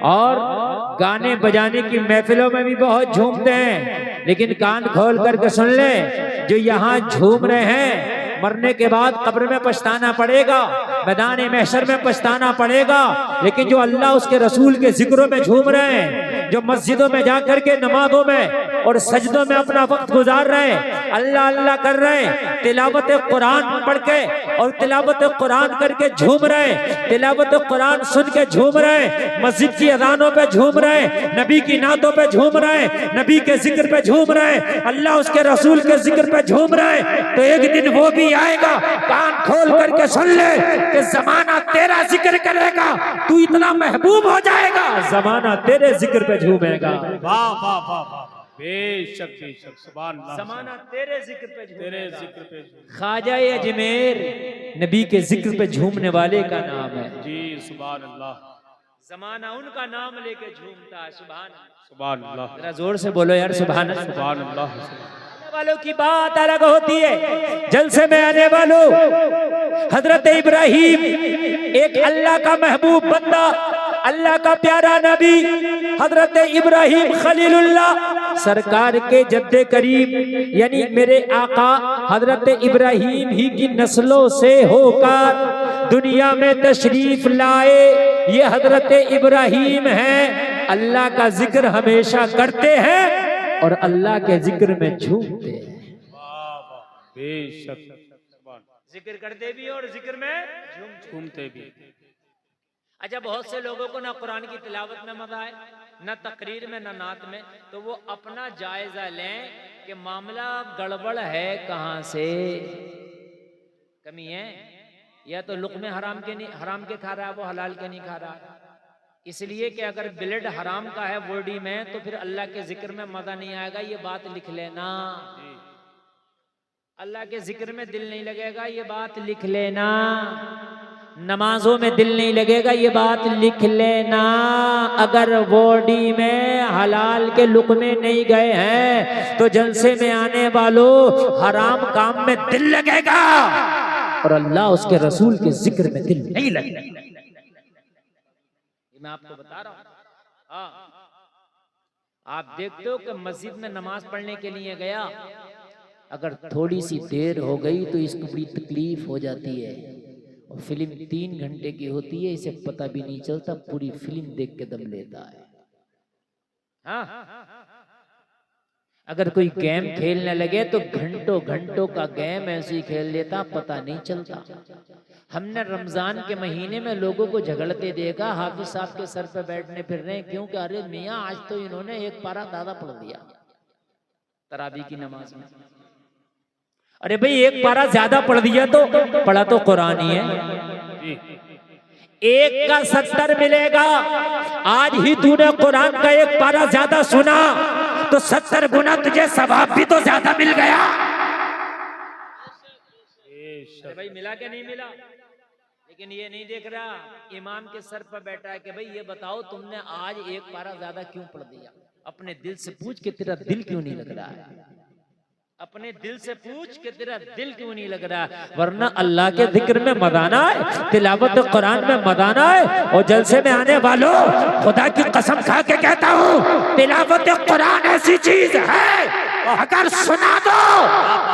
और गाने बजाने की महफिलों में भी बहुत झूमते हैं, लेकिन कान खोल करके सुन ले, जो यहाँ झूम रहे हैं मरने के बाद कब्र में पछताना पड़ेगा, मैदान महशर में पछताना पड़ेगा। लेकिन जो अल्लाह उसके रसूल के जिक्रों में झूम रहे हैं, जो मस्जिदों में जाकर के नमाजों में और सजदों में अपना वक्त गुजार रहे हैं, अल्लाह अल्लाह कर रहे हैं, तिलावत कुरान पढ़ के और तिलावत कुरान करके झूम रहे, तिलावत कुरान सुन के झूम रहे, मस्जिद की अजानों पे झूम रहे, नबी की नातों पे झूम रहे, नबी के जिक्र पे झूम रहे, अल्लाह उसके रसूल के जिक्र पे झूम रहे, तो एक दिन वो भी आएगा, कान खोल करके सुन ले कि जमाना तेरा जिक्र करेगा, तू इतना महबूब हो जाएगा, जमाना तेरे जिक्र पे झूमेगा। वाह वाह वाह वाह, बेशक बेशक, सुभान अल्लाह, जमाना तेरे जिक्र पे तेरे जिक्र पे। ख्वाजा अजमेर नबी के जिक्र पे झूमने वाले का नाम है जी सुभान अल्लाह, जमाना उनका नाम लेके झूमता है। सुभान अल्लाह, जरा जोर से बोलो यार, सुभान अल्लाह। सुभान अल्लाह। आने वालों की बात अलग होती है, जलसे में आने वालों हजरत इब्राहिम एक अल्लाह का महबूब बंदा, अल्लाह का प्यारा नबी हजरत इब्राहिम खलीलुल्लाह सरकार के जद्दे करीम यानी मेरे आका हजरत इब्राहिम ही की नस्लों से होकर दुनिया में तशरीफ लाए, ये हजरत इब्राहिम हैं। अल्लाह का जिक्र हमेशा करते हैं और अल्लाह के जिक्र में झूमते हैं। बेशक, जिक्र करते भी और जिक्र में झूमते भी। अच्छा, बहुत से लोगों को ना कुरान की तिलावत में मजा आए, न तकरीर में, न नात में, तो वो अपना जायजा लें कि मामला गड़बड़ है, कहाँ से कमी है, या तो लुक़्मे हराम के खा रहा है, वो हलाल के नहीं खा रहा। इसलिए कि अगर ब्लड हराम का है बॉडी में तो फिर अल्लाह के जिक्र में मजा नहीं आएगा, ये बात लिख लेना। अल्लाह के जिक्र में दिल नहीं लगेगा, ये बात लिख लेना। नमाजों में दिल नहीं लगेगा, ये बात लिख लेना। अगर बॉडी में हलाल के लुक़्मे नहीं गए हैं तो जलसे में आने वालों हराम काम में दिल लगेगा और अल्लाह उसके रसूल के जिक्र में दिल नहीं लगेगा। मैं आपको बता रहा हूं। हाँ, आप देखते हो कि मस्जिद में नमाज पढ़ने के लिए गया, अगर थोड़ी सी देर हो गई तो इसको बड़ी तकलीफ हो जाती है, और फिल्म 3 घंटे की होती है, इसे पता भी नहीं चलता, पूरी फिल्म देख के दम लेता है। हाँ, अगर कोई गेम खेलने लगे तो घंटों घंटों का गेम ऐसे ही खेल लेता, पता नहीं चलता। हमने रमजान के महीने में लोगों को झगड़ते देखा, हाफिज साहब के सर पे बैठने फिर रहे, क्यों कि अरे मियाँ आज तो इन्होंने एक पारा ज्यादा पढ़ दिया तरावी की नमाज में। अरे भाई, एक पारा ज्यादा पढ़ दिया तो पढ़ा तो कुरान ही है, एक का 70 मिलेगा। आज ही तूने कुरान का एक पारा ज्यादा सुना तो 70 गुना तुझे सवाब भी तो ज्यादा मिल गया। भाई मिला क्या नहीं मिला? लेकिन ये नहीं देख रहा, इमाम के सर पर बैठा है कि भाई ये बताओ तुमने आज एक पारा ज्यादा क्यों पढ़ दिया। अपने दिल से पूछ के तेरा दिल क्यों नहीं लग रहा है, अपने दिल से पूछ के तेरा दिल क्यों नहीं लग रहा है। वरना अल्लाह के जिक्र में मदाना है, तिलावत कुरान में मदाना है। और जलसे में आने वालों, खुदा की कसम खा के कहता हूँ, तिलावत कुरान ऐसी चीज है अगर सुना दो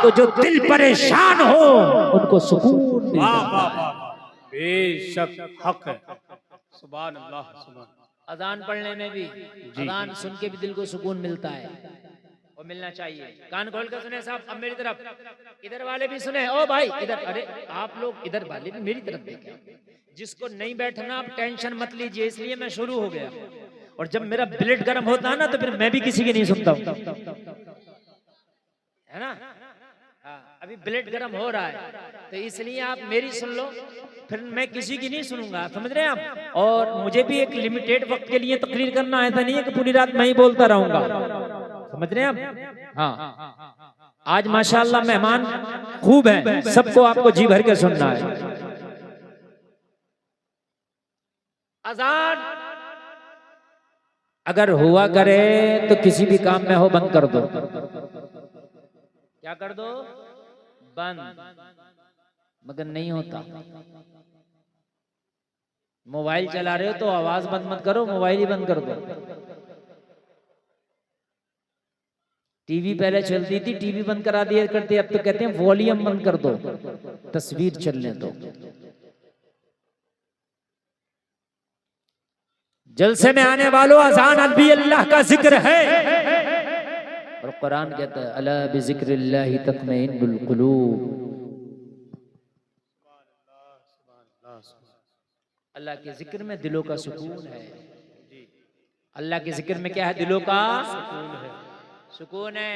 तो जो दिल परेशान हो उनको सुकून मिलता है। बेशक हक है, सुभान अल्लाह, सुभान। अजान पढ़ने में भी, अजान सुन के भी दिल को सुकून मिलता है और मिलना चाहिए। कान खोल कर सुने साहब, अब मेरी तरफ, इधर वाले भी सुने। ओ भाई इधर, अरे आप लोग इधर वाले भी मेरी तरफ देखें। जिसको नहीं बैठना आप टेंशन मत लीजिए, इसलिए मैं शुरू हो गया। और जब मेरा ब्लड गर्म होता है ना तो फिर मैं भी किसी की नहीं सुनता हूँ, है ना। अभी ब्लड गर्म हो रहा है तो इसलिए आप मेरी सुन लो, फिर मैं किसी की नहीं सुनूंगा, समझ रहे हैं आप। और मुझे भी एक लिमिटेड वक्त के लिए तकरीर करना है, ऐसा नहीं है कि पूरी रात मैं ही बोलता रहूंगा, समझ रहे हैं आप। हाँ, आज माशाअल्लाह मेहमान खूब हैं, सबको आपको जी भर के सुनना है। अजान अगर हुआ करे तो किसी भी काम में हो बंद कर दो। क्या कर दो? बंद। मगर नहीं होता, मोबाइल चला रहे हो तो आवाज बंद मत करो, मोबाइल ही बंद कर दो। टीवी पहले चलती थी, टीवी बंद करा दिया करते, अब तो कहते हैं वॉल्यूम बंद कर दो, तस्वीर चलने दो। जलसे में आने वालों, अजान भी अल्लाह का जिक्र है, और कुरान कहता है अला बिज़िक्रिल्लाहि तत्मइन्नुल कुलूब। अल्लाह के जिक्र में दिलों का सुकून है। अल्लाह के जिक्र में क्या है? दिलों का सुकून है।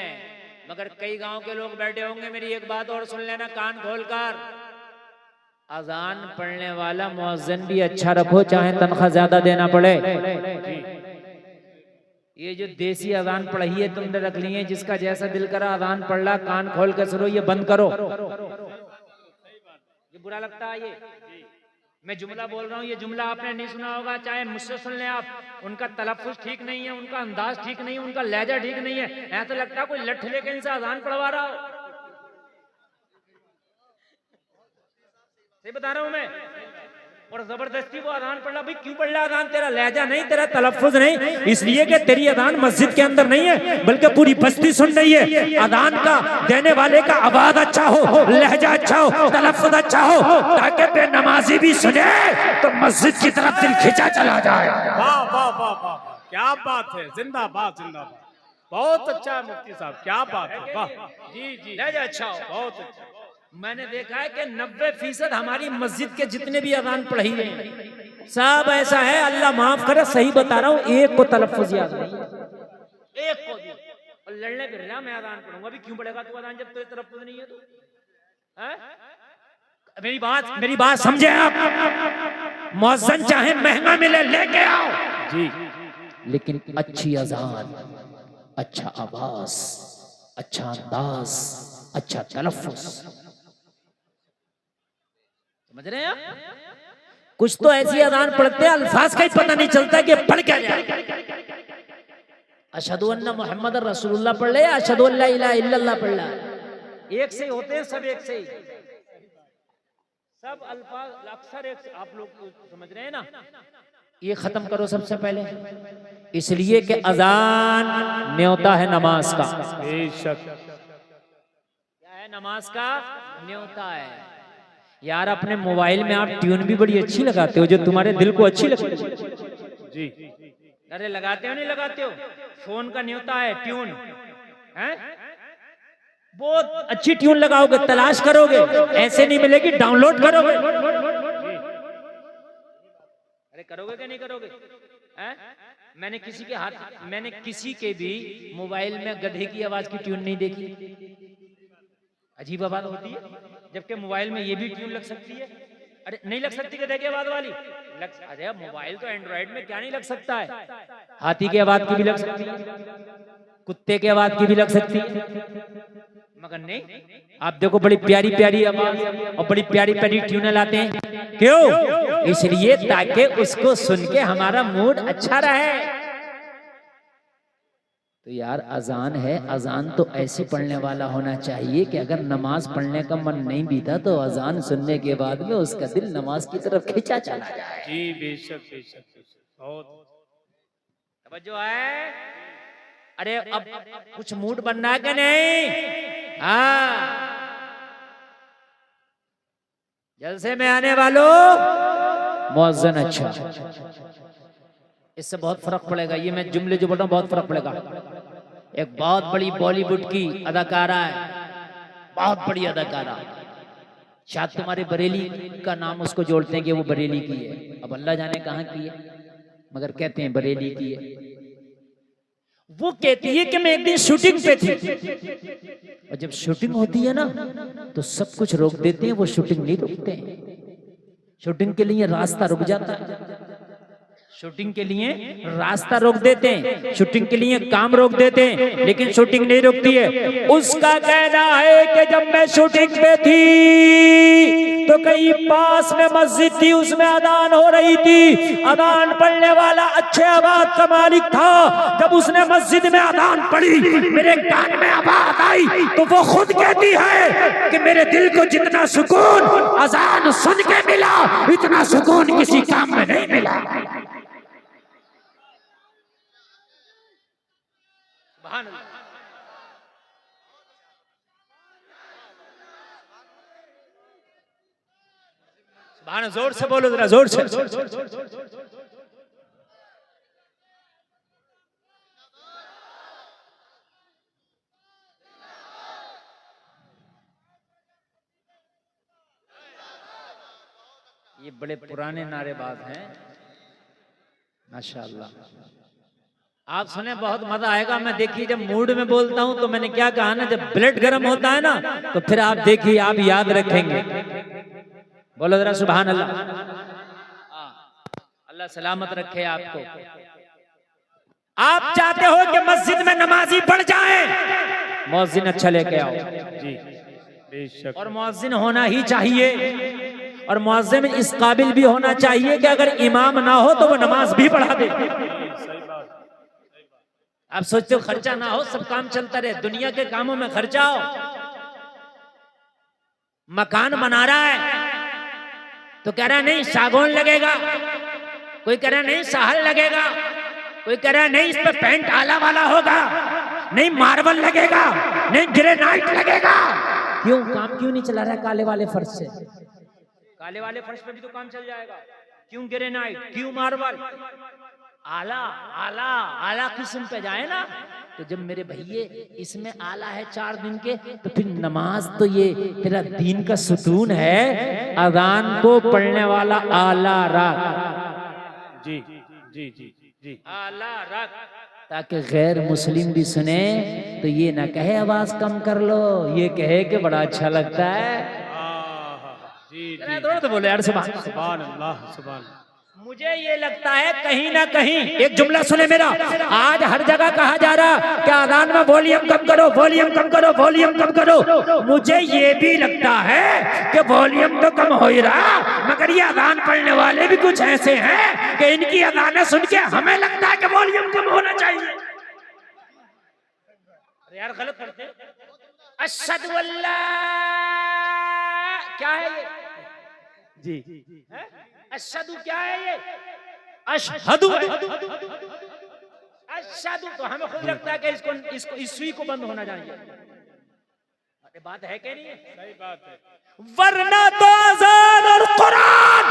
मगर कई गांव के लोग बैठे होंगे, मेरी एक बात और सुन लेना कान खोलकर, अजान पढ़ने वाला मुअज्जिन भी अच्छा रखो, चाहे तनख्वाह ज्यादा देना पड़े। ये जो देसी अजान पढ़ी है तुमने रख ली है, जिसका जैसा दिल करा अजान पढ़ ला, कान खोल कर सुनो, ये बंद करो। ये बुरा लगता है। ये मैं जुमला बोल रहा हूँ, ये जुमला आपने नहीं सुना होगा, चाहे मुझसे सुन लें आप। उनका तलफ्फुज़ ठीक नहीं है, उनका अंदाज ठीक नहीं है, उनका लहजा ठीक नहीं है। ऐसा तो लगता है कोई लठ लेके इनसे अजान पढ़वा रहा हो। सही बता रहा हूँ मैं। और जबरदस्ती वो अजान पढ़ रहा। भाई क्यों पढ़ रहा अजान? तेरा लहजा नहीं, तेरा तलफ्फुज़ नहीं, इसलिए कि तेरी अजान मस्जिद के अंदर नहीं है, बल्कि पूरी बस्ती सुन रही है। अजान का देने वाले का आवाज अच्छा हो, लहजा अच्छा हो, तलफ्फुज़ अच्छा हो, ताकि बेनमाजी भी सुने तो मस्जिद की तरफ दिल खिंचा चला जाए। वाह वाह वाह वाह, क्या बात है, जिंदाबाद जिंदाबाद, बहुत अच्छा है मुफ्ती साहब, क्या बात है, वाह जी जी, लहजा अच्छा हो, बहुत अच्छा। मैंने देखा है कि 90% हमारी मस्जिद के जितने भी अजान पढ़ी गई सब ऐसा है, अल्लाह माफ करे, सही बता रहा हूँ, एक को तलफ्फुज़ याद नहीं, एक को भी। और लड़ने फिर रहा मैं अजान पढ़ूंगा। अभी क्यों पढ़ेगा तू अजान जब तेरे तलफ्फुज़ नहीं है? तो मेरी बात समझे आप। मुअज्जिन चाहे महंगा मिले लेके आओ जी, लेकिन अच्छी अजान, अच्छा आवाज, अच्छा अंदाज, अच्छा तलफ्फुज़, समझ रहे हैं आप? कुछ तो ऐसी अजान पढ़ते हैं अल्फाज का ही पता नहीं चलता कि पढ़ क्या जाए। अशहदु अन्ना मुहम्मद रसूलुल्लाह पढ़ ले, अशहदु अल्ला इलाहा इल्लल्लाह पढ़ ले, एक से ही होते हैं सब, एक से ही सब अल्फाज अक्सर एक से। आप लोग समझ रहे हैं ना? ये खत्म करो सबसे पहले, इसलिए कि अजान न्योता है नमाज का। बेशक क्या है? नमाज का न्योता है। यार अपने मोबाइल में आप ट्यून भी बड़ी अच्छी लगाते हो, जो तुम्हारे दिल को अच्छी लगती है जी। अरे लगाते हो नहीं लगाते हो? फोन का न्योता है ट्यून, हैं? बहुत अच्छी ट्यून लगाओगे, तलाश करोगे, ऐसे नहीं मिलेगी, डाउनलोड करोगे। अरे करोगे क्या नहीं करोगे? हैं? मैंने किसी के भी मोबाइल में गधे की आवाज की ट्यून नहीं देखी। अजीब आवाज होती है, जबकि मोबाइल में ये भी ट्यून लग सकती है। अरे नहीं लग सकती गधे की आवाज वाली? अरे मोबाइल तो एंड्रॉइड में क्या नहीं लग सकता है? हाथी की आवाज की भी लग सकती है, कुत्ते की आवाज की भी लग सकती है, मगर नहीं। आप देखो बड़ी प्यारी प्यारी आवाज और बड़ी प्यारी प्यारी ट्यून लाते हैं। क्यों? इसलिए ताकि उसको सुन के हमारा मूड अच्छा रहे। तो यार अजान है, अजान तो ऐसी पढ़ने वाला होना चाहिए कि अगर नमाज पढ़ने का मन नहीं भी था तो अजान सुनने के बाद में उसका दिल नमाज की तरफ खींचा चला जाए। जी बेशक बेशक, बहुत तवज्जो है। अरे अब कुछ मूड बनना है कि नहीं? हाँ, जलसे में आने वालों मुअज्जिन अच्छा, इससे बहुत फर्क पड़ेगा। ये मैं जुमले जो बोल रहा हूँ बहुत फर्क पड़ेगा। एक बहुत बड़ी बॉलीवुड की अदाकारा है, बहुत बड़ी अदाकारा, शायद तुम्हारे बरेली का नाम उसको जोड़ते हैं कि वो बरेली की है, अब अल्लाह जाने कहाँ की है, मगर कहते हैं बरेली की है। वो कहती है कि मैं एक दिन शूटिंग पे थी, और जब शूटिंग होती है ना तो सब कुछ रोक देते हैं, वो शूटिंग नहीं रोकते हैं। शूटिंग के लिए रास्ता रुक जाता है, शूटिंग के लिए रास्ता रोक देते हैं, शूटिंग के लिए काम रोक देते हैं, लेकिन शूटिंग नहीं रुकती है। उसका कहना है कि जब मैं शूटिंग पे थी तो कहीं पास में मस्जिद थी, उसमें अजान हो रही थी। अजान पढ़ने वाला अच्छे आवाज का मालिक था। जब उसने मस्जिद में अजान पढ़ी, मेरे कान में आवाज आई, तो वो खुद कहती है कि मेरे दिल को जितना सुकून अजान सुन के मिला, इतना सुकून किसी काम में नहीं मिला। जोर से बोलो जरा, जोर से। ये बड़े पुराने नारेबाज हैं माशाअल्लाह। आप सुने, बहुत मजा आएगा। मैं देखिए जब मूड में बोलता हूं तो मैंने क्या कहा ना, जब ब्लड गर्म होता है ना तो फिर आप देखिए, आप याद रखेंगे। बोलो जरा सुभान अल्लाह। अल्लाह सलामत रखे आपको। आप चाहते हो कि मस्जिद में नमाजी बढ़ जाए, मुअज्जिन अच्छा लेके आओ जी बेशक। और मुअज्जिन होना ही चाहिए। और मुअज्जिन इस काबिल भी होना चाहिए कि अगर इमाम ना हो तो वो नमाज भी पढ़ा दे। आप सोचते हो खर्चा ना हो, सब काम चलता रहे, दुनिया के कामों में खर्चा हो। मकान बना रहा है तो कह रहा नहीं सागौन लगेगा, कोई कह रहा नहीं साहल लगेगा, कोई कह रहा नहीं इस पे पेंट आला वाला होगा, नहीं मार्बल लगेगा, नहीं ग्रेनाइट लगेगा। क्यों काम क्यों नहीं चला रहा काले वाले फर्श से? काले वाले फर्श पे भी तो काम चल जाएगा। क्यों ग्रेनाइट, क्यों मार्बल? आला आला आला किस्म पे जाए ना। तो जब मेरे भैये इसमें आला है 4 दिन के, तो फिर नमाज तो ये तेरा दीन का सुतून है। अजान को पढ़ने वाला आला रख, जी जी जी जी आला रख, ताकि गैर मुस्लिम भी सुने तो ये ना कहे आवाज कम कर लो, ये कहे कि बड़ा अच्छा लगता है। जी तो बोले यार सुभान अल्लाह सुभान। मुझे ये लगता है कहीं ना कहीं, एक जुमला सुने मेरा, आज हर जगह कहा जा रहा कि अजान में वॉल्यूम कम करो, वॉल्यूम कम करो, वॉल्यूम कम करो। मुझे ये भी लगता है कि वॉल्यूम तो कम हो ही रहा, मगर ये अजान पढ़ने वाले भी कुछ ऐसे हैं कि इनकी अजानें सुन के हमें लगता है कि वॉल्यूम कम होना चाहिए। यार गलत करते। अशहदु अल्लाह क्या है ये? जी अशहदु क्या है ये? अशहदु अशहदु। तो हमें खुद लगता है कि इसको इस सुई को बंद होना चाहिए। अरे बात है क्या नहीं है? सही बात है। वरना तो अज़ान और कुरान,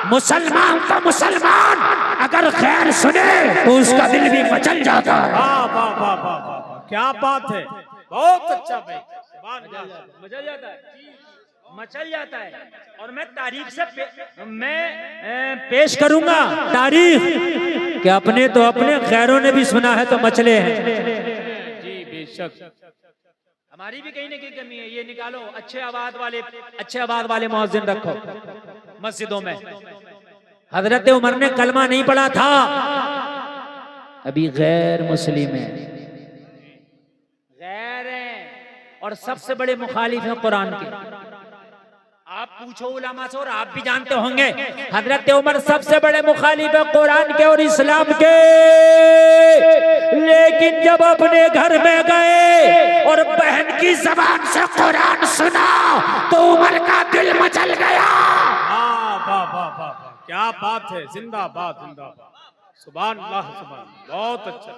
मुसलमान का मुसलमान अगर खैर सुने तो उसका दिल भी मचल जाता है। वाह वाह वाह वाह वाह, क्या बात है, बहुत अच्छा भाई, मचल जाता है, मचल जाता है। और मैं तारीख से पेश करूंगा तारीख कि अपने तो अपने खैरों ने भी सुना है तो मचले हैं। जी बेशक। हमारी भी कहीं ना कहीं कमी है, ये निकालो। अच्छे आवाज वाले मुअज्जिन रखो मस्जिदों में। हजरत उमर ने कलमा नहीं पढ़ा था, अभी गैर मुस्लिम है, गैर है और सबसे बड़े मुखालिफ हैं कुरान के। आप पूछो उलमा से और आप भी जानते होंगे, हजरत उमर सबसे बड़े मुखालिफ है कुरान के और इस्लाम के। लेकिन जब अपने घर में गए और बहन की जबान से कुरान सुना तो उमर का दिल मचल गया। वाह वाह वाह वाह, क्या बात है, जिंदाबाद जिंदाबाद, सुभान अल्लाह सुभान, बहुत अच्छा।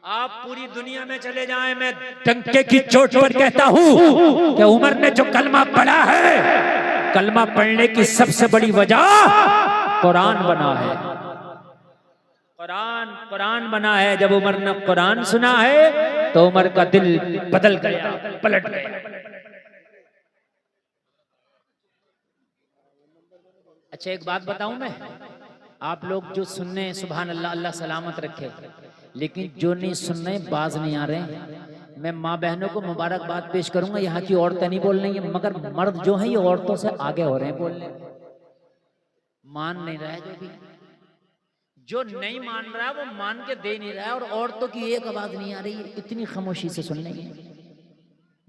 आप पूरी दुनिया में चले जाएं, मैं डंके की चोट पर कहता हूं कि उमर ने जो कलमा पढ़ा है, कलमा पढ़ने की सबसे बड़ी वजह कुरान बना है। कुरान बना है। जब उमर ने कुरान सुना है तो उमर का दिल बदल गया, पलट गया। अच्छा एक बात बताऊं मैं, आप लोग जो सुनने सुभान अल्लाह, अल्लाह सलामत रखे, लेकिन जो नहीं सुन रहे बाज नहीं आ रहे हैं। मैं माँ बहनों को मुबारकबाद पेश करूंगा। यहाँ की औरतें नहीं बोल रही हैं, मगर मर्द जो हैं ये औरतों से आगे हो रहे हैं बोलने, मान नहीं रहा है। जो नहीं मान रहा वो मान के दे नहीं रहा है, और औरतों की एक आवाज नहीं आ रही है, इतनी खामोशी से सुन रही है।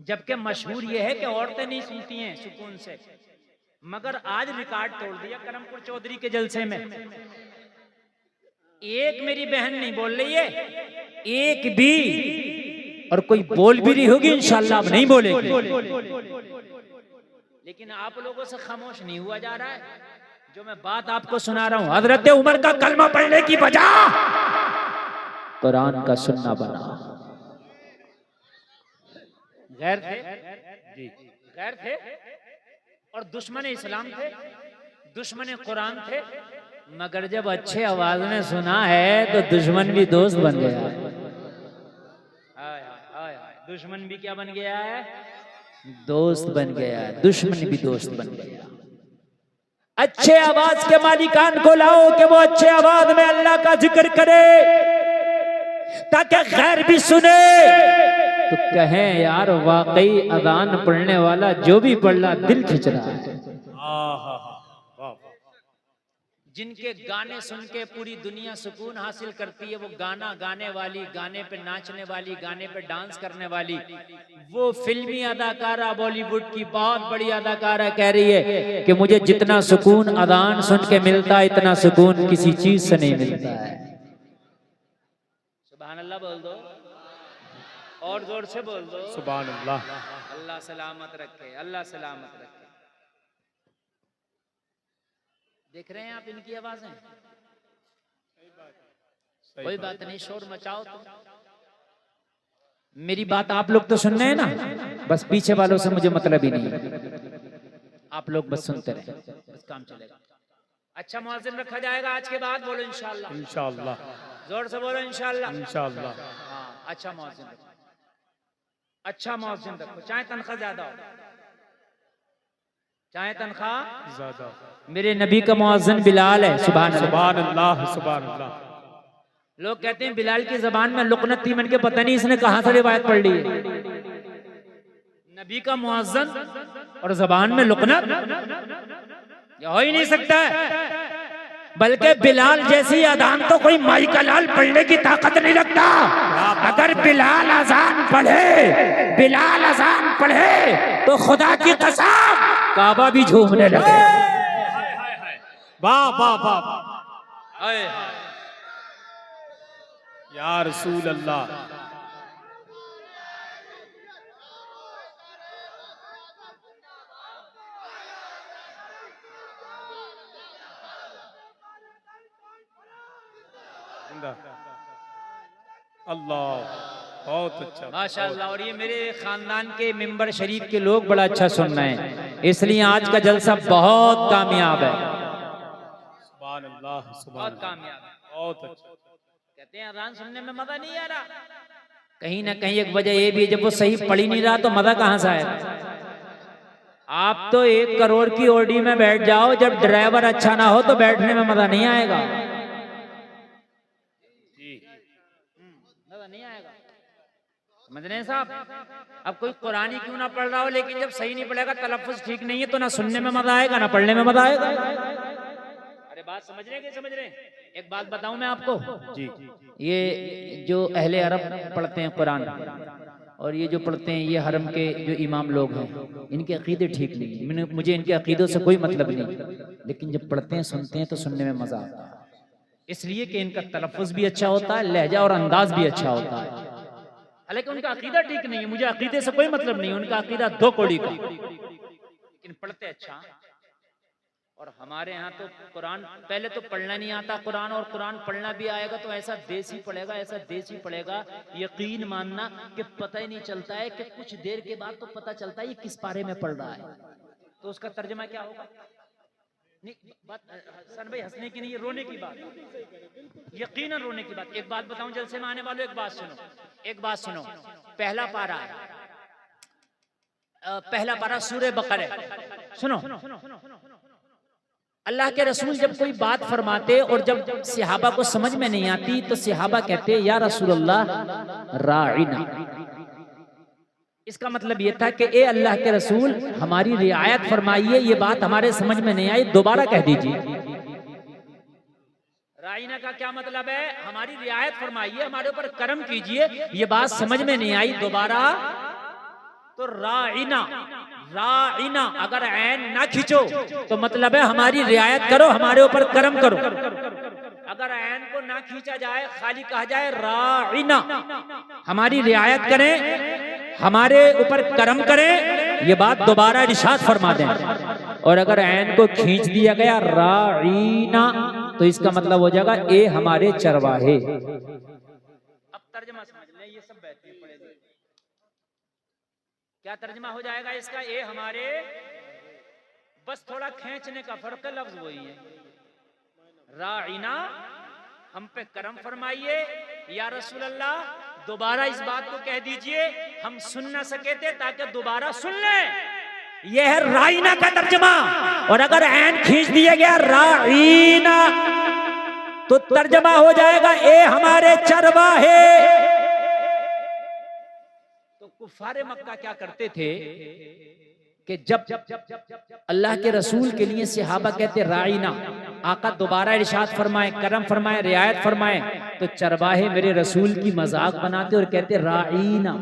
जबकि मशहूर ये है कि औरतें नहीं सुनती हैं सुकून से, मगर आज रिकॉर्ड तोड़ दिया करमपुर चौधरी के जलसे में। एक मेरी बहन नहीं बोल रही है, एक भी, और कोई बोल भी नहीं होगी इंशाल्लाह, अब नहीं बोलेगी। लेकिन आप लोगों से खामोश नहीं हुआ जा रहा है। जो मैं बात आपको सुना रहा हूं, हजरत उमर का कलमा पढ़ने की बजाय कुरान का सुनना बना। गैर थे, गैर थे और दुश्मन इस्लाम थे, दुश्मन कुरान थे, मगर जब अच्छे आवाज में सुना है तो दुश्मन भी दोस्त बन गया। दुश्मन भी क्या बन गया है? दोस्त बन गया। दुश्मन भी दोस्त बन गया। अच्छे आवाज के मालिकान को लाओ कि वो अच्छे आवाज में अल्लाह का जिक्र करे, ताकि गैर भी सुने तो कहें यार वाकई अजान पढ़ने वाला जो भी पढ़ रहा दिल खिंच रहा है। जिनके गाने सुन के पूरी दुनिया सुकून हासिल करती है, वो गाना गाने वाली, गाने पे नाचने वाली, गाने पे डांस करने वाली, वो फिल्मी अदाकारा, बॉलीवुड की बहुत बड़ी अदाकारा कह रही है कि मुझे जितना सुकून अजान सुन के मिलता है इतना सुकून किसी चीज से नहीं मिलता है। सुभान अल्लाह बोल दो, और जोर से बोल दो सुभान अल्लाह। अल्लाह सलामत रखे, अल्लाह सलामत रखे। देख रहे हैं आप इनकी आवाजें? कोई बात नहीं, शोर मचाओ तुम। मेरी बात आप लोग तो सुन रहे हैं ना, बस पीछे वालों से मुझे मतलब ही नहीं है। आप लोग बस सुनते रहे, बस काम चलेगा। अच्छा मुअज्जिन रखा जाएगा आज के बाद, बोलो इंशाअल्लाह। इंशाअल्लाह, जोर से बोलो इंशाअल्लाह। इंशाअल्लाह। हाँ, अच्छा मुअज्जिन रखो, अच्छा मुअज्जिन रखो, चाहे तनख्वाह ज्यादा हो, चाहे तनख्वाह ज्यादा। मेरे नबी का मुअज्जिन बिलाल है। सुभान अल्लाह, सुभान अल्लाह। लोग कहते हैं बिलाल की जबान में लुकनत थी, मन के पता नहीं इसने कहां से रिवायत पढ़ ली है। नबी का मुअज्जिन और जबान में लुकनत, ये हो ही नहीं सकता है। बल्कि बिलाल जैसी अजान तो कोई माई का लाल पढ़ने की ताकत नहीं रखता। अगर बिलाल अजान पढ़े, बिलाल अजान पढ़े तो खुदा की कसम काबा भी झूमने लगे। वाह वाह वाह, या रसूल अल्लाह। अल्लाह, बहुत अच्छा, माशाअल्लाह। और ये मेरे खानदान के मिंबर शरीफ के लोग बड़ा अच्छा सुन रहे हैं, इसलिए आज का जलसा बहुत कामयाब है। सुभान अल्लाह, बहुत कामयाब है, बहुत अच्छा। कहते हैं अजान सुनने में मजा नहीं आ रहा। कहीं ना कहीं एक वजह ये भी है, जब वो सही पढ़ ही नहीं रहा तो मजा कहां से आएगा। आप तो 1 करोड़ की ओडी में बैठ जाओ, जब ड्राइवर अच्छा ना हो तो बैठने में मजा नहीं आएगा, मजा नहीं आएगा। समझ रहे हैं साहब? अब कोई कुरान ही क्यों ना पढ़ रहा हो, लेकिन जब सही नहीं पढ़ेगा, तलफ्फुज ठीक नहीं है, तो ना सुनने में मजा आएगा ना पढ़ने में मजा आएगा। अरे बात समझ रहे हैं कि समझ रहे हैं? एक बात बताऊं मैं आपको जी, ये जो अहले अरब पढ़ते हैं कुरान, और ये जो पढ़ते हैं ये हरम के जो इमाम लोग हैं, इनके अकीदे ठीक नहीं। मुझे इनके अकीदों से कोई मतलब नहीं, लेकिन जब पढ़ते हैं सुनते हैं तो सुनने में मजा आता है, इसलिए कि इनका तलफ्फुज भी अच्छा होता है, लहजा और अंदाज भी अच्छा होता है। हालांकि उनका अकीदा ठीक नहीं है, मुझे अकीदे से कोई मतलब नहीं, उनका अकीदा 2 कौड़ी का, लेकिन पढ़ते अच्छा। और हमारे यहाँ तो कुरान पहले तो पढ़ना नहीं आता कुरान, और कुरान पढ़ना भी आएगा तो ऐसा देसी पढ़ेगा, ऐसा देसी पढ़ेगा, यकीन मानना कि पता ही नहीं चलता है, कि कुछ देर के बाद तो पता चलता है ये किस पारे में पढ़ रहा है। तो उसका तर्जमा क्या होगा? नहीं, बात सन भाई हंसने की नहीं, ये रोने की बात, यकीनन रोने की बात। एक बात बताऊं जलसे में आने वालों, एक बात सुनो, एक बात सुनो। पहला पारा सूरह बकरा, सुनो। अल्लाह के रसूल जब कोई बात फरमाते और जब सहाबा को समझ में नहीं आती तो सहाबा कहते या रसूल अल्लाह राइना। इसका मतलब ये था कि ए अल्लाह के रसूल हमारी रियायत फरमाइए, ये बात हमारे समझ में नहीं आई, दोबारा कह दीजिए। राइना का क्या मतलब है? हमारी रियायत फरमाइए, हमारे ऊपर करम कीजिए, ये बात समझ में नहीं आई, दोबारा तो राइना, राइना अगर ऐन ना खींचो तो मतलब है हमारी रियायत करो, हमारे ऊपर करम करो। अगर ऐन को ना खींचा जाए, खाली कहा जाए राइना, हमारी रियायत करें, हमारे ऊपर करम करें, ये बात दोबारा इरशाद फरमा दें। और अगर ऐन को खींच दिया गया राइना तो इसका मतलब हो जाएगा ए हमारे चरवाहे। अब तर्जमा समझ लें, ये सब बेहतरीन पढ़ेंगे। क्या तर्जमा हो जाएगा इसका? ए हमारे, बस थोड़ा खींचने का फर्क है, लफ्ज वही है। राइना, हम पे करम फरमाइए या रसूल अल्लाह, दोबारा इस बात को कह दीजिए, हम सुन ना सके थे ताकि दोबारा सुन लें। यह है राइना का तर्जमा। और अगर ऐन खींच दिया गया राइना तो तर्जमा हो जाएगा ए हमारे चरवाहे। तो कुफारे मक्का क्या करते थे कि जब अल्लाह के रसूल के लिए सहाबा कहते राइना, आका दोबारा इरशाद फरमाए, करम फरमाए, रियायत फरमाए, तो चरवाहे मेरे रसूल की मजाक बनाते और कहते राइना,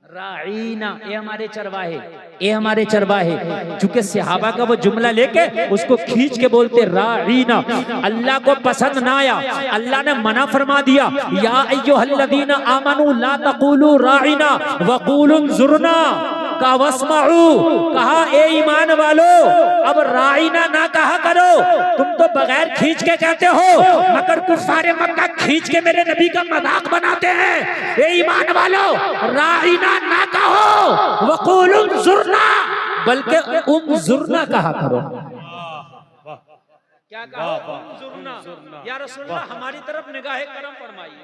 राइना, ये हमारे चरवाहे, ये हमारे चरवाहे। चूंकि सहाबा का वो जुमला लेके उसको खींच के बोलते राइना, अल्लाह को पसंद ना आया, अल्लाह ने मना फरमा दिया, या अय्युहल्लज़ीना आमनू ला तक़ूलू राइना वक़ूलू ज़ुरना का वस्मऊ, कहा ए ईमान वालो अब राइना ना कहा करो, तुम तो बगैर खींच के कहते हो, मगर कुफारे मक्का खींच के मेरे नबी का मजाक बनाते हैं। ए ईमान वालो राइना ना कहो, वक़ूलु ज़ुरना, बल्कि उन्ज़ुरना कहा करो। क्या कहा? उन्ज़ुरना, या रसूलल्लाह हमारी तरफ निगाहे करम फरमाइए।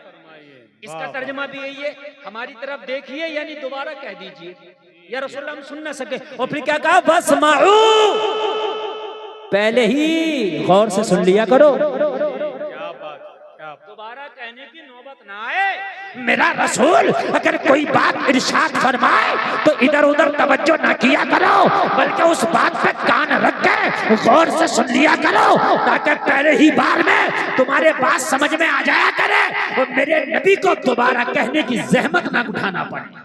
इसका तर्जुमा भी यही है, हमारी तरफ देखिए, यानी दोबारा कह दीजिए या रसूलल्लाह हम सुन ना सके। और फिर क्या कहा? वस्माऊ, पहले ही गौर से सुन लिया करो, दोबारा कहने की नौबत ना आए। मेरा रसूल अगर कोई बात इरशाद फरमाए तो इधर उधर तवज्जो ना किया करो, बल्कि उस बात पे कान रख के गौर से सुन लिया करो, ताकि पहले ही बार में तुम्हारे बात समझ में आ जाया करे और मेरे नबी को दोबारा कहने की जहमत ना उठाना पड़े।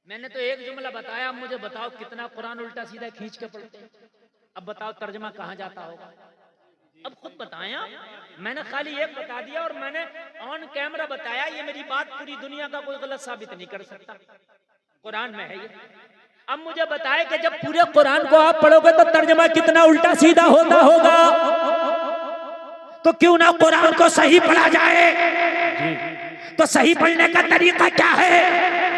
मैंने तो एक जुमला बताया, अब मुझे बताओ कितना कुरान उल्टा सीधा खींच के पढ़ते हैं। अब बताओ तर्जमा कहाँ जाता होगा? अब खुद बताया, मैंने खाली एक बता दिया और मैंने ऑन कैमरा बताया। ये मेरी बात पूरी दुनिया का कोई गलत साबित नहीं कर सकता, कुरान में है ये। अब मुझे बताए कि जब पूरे कुरान को आप पढ़ोगे तो तर्जमा कितना उल्टा सीधा होता होगा, तो क्यों ना कुरान को सही पढ़ा जाए। तो सही पढ़ने का तरीका क्या है?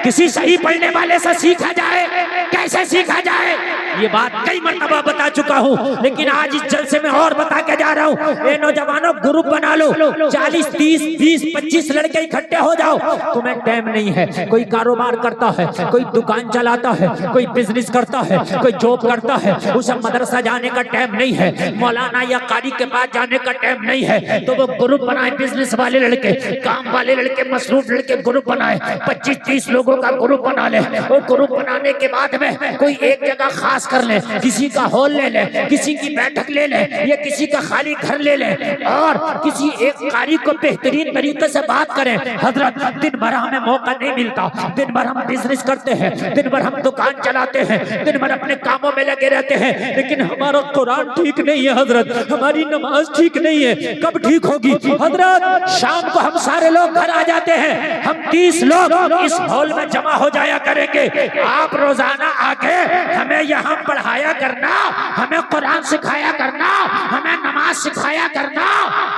किसी सही पढ़ने वाले से सीखा जाए। कैसे सीखा जाए ये बात कई मर्तबा बता चुका हूँ, लेकिन आज इस जलसे में और बता के जा रहा हूँ। ए नौजवानों, ग्रुप बना लो, 40, 30, 20, 25 लड़के इकट्ठे हो जाओ। तुम्हें टाइम नहीं है, कोई कारोबार करता है, कोई दुकान चलाता है, कोई बिजनेस करता है, कोई जॉब करता है, उसे मदरसा जाने का टाइम नहीं है, मौलाना या कारी के पास जाने का टाइम नहीं है, तो वो ग्रुप बनाए, बिजनेस वाले लड़के, काम वाले लड़के, मसरूफ लड़के ग्रुप बनाए, 25-30 लोगों का ग्रुप बना ले। और ग्रुप बनाने के बाद में कोई एक जगह खास कर ले, किसी का हॉल ले ले, किसी की बैठक ले ले, या किसी का खाली घर ले ले, और किसी एक कारी को बेहतरीन तरीके से बात करें। हजरत, दिन भर हमें मौका नहीं मिलता, दिन भर हम बिजनेस करते हैं, दिन भर हम दुकान चलाते हैं, दिन भर अपने कामों में लगे रहते हैं, लेकिन हमारा कुरान ठीक नहीं है हजरत, हमारी नमाज ठीक नहीं है। कब ठीक होगी हजरत? शाम को हम सारे लोग घर आ जाते हैं, हम 30 लोग इस हॉल में जमा हो जाया करेंगे। आप रोजाना आके हमें यहाँ पढ़ाया करना, हमें कुरान सिखाया करना, हमें नमाज सिखाया करना।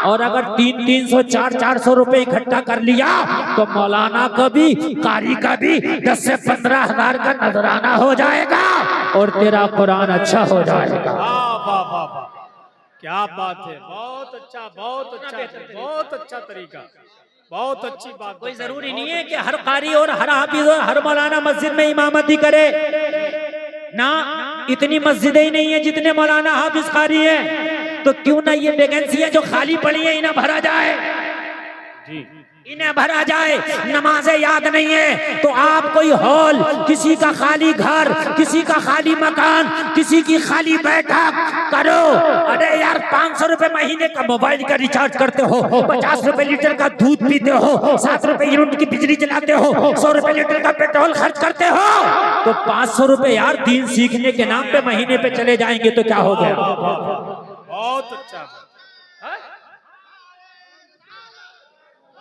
और अगर 300-300, 400-400 रुपए इकट्ठा कर लिया तो मौलाना का भी, कारी का भी 10 से 15 हजार का नजराना हो जाएगा और तेरा कुरान अच्छा हो जाएगा। क्या बात है, बहुत अच्छा, बहुत अच्छा, बहुत अच्छा तरीका, बहुत अच्छी बात। कोई जरूरी नहीं है कि हर कारी और हर हाफिज और हर मौलाना मस्जिद में इमामती करे ना, इतनी मस्जिदें ही नहीं है जितने मौलाना हाफिज कारी हैं। तो क्यों ना ये वैकेंसी है जो खाली पड़ी है इन्हें भरा जाए। जी इन्हें भरा जाए, नमाजें याद नहीं है तो आप कोई हॉल, किसी का खाली घर, किसी का खाली मकान, किसी की खाली बैठक करो। अरे यार 500 रुपए महीने का मोबाइल का रिचार्ज करते हो, 50 रुपए लीटर का दूध पीते हो, 7 रुपए यूनिट की बिजली जलाते हो, 100 रुपए लीटर का पेट्रोल खर्च करते हो, तो 500 रुपए यार दीन सीखने के नाम पे महीने पे चले जाएंगे तो क्या हो गया? बहुत अच्छा।